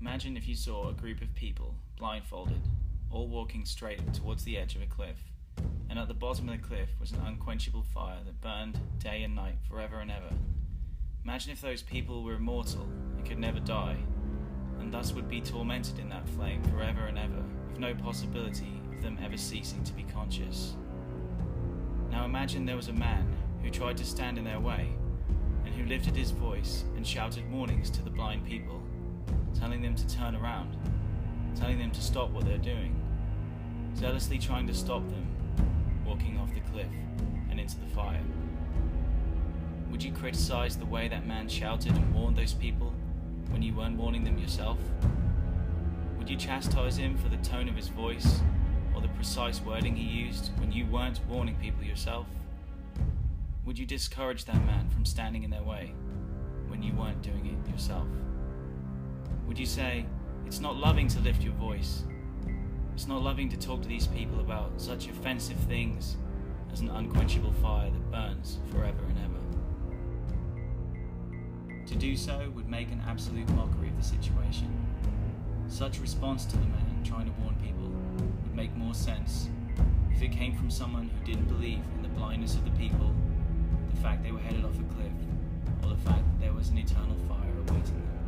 Imagine if you saw a group of people, blindfolded, all walking straight towards the edge of a cliff, and at the bottom of the cliff was an unquenchable fire that burned day and night forever and ever. Imagine if those people were immortal and could never die, and thus would be tormented in that flame forever and ever, with no possibility of them ever ceasing to be conscious. Now imagine there was a man who tried to stand in their way, and who lifted his voice and shouted warnings to the blind people, telling them to turn around, telling them to stop what they're doing, zealously trying to stop them walking off the cliff and into the fire. Would you criticize the way that man shouted and warned those people when you weren't warning them yourself? Would you chastise him for the tone of his voice or the precise wording he used when you weren't warning people yourself? Would you discourage that man from standing in their way when you weren't doing it yourself? Would you say, it's not loving to lift your voice, it's not loving to talk to these people about such offensive things as an unquenchable fire that burns forever and ever? To do so would make an absolute mockery of the situation. Such response to the man trying to warn people would make more sense if it came from someone who didn't believe in the blindness of the people, the fact they were headed off a cliff, or the fact that there was an eternal fire awaiting them.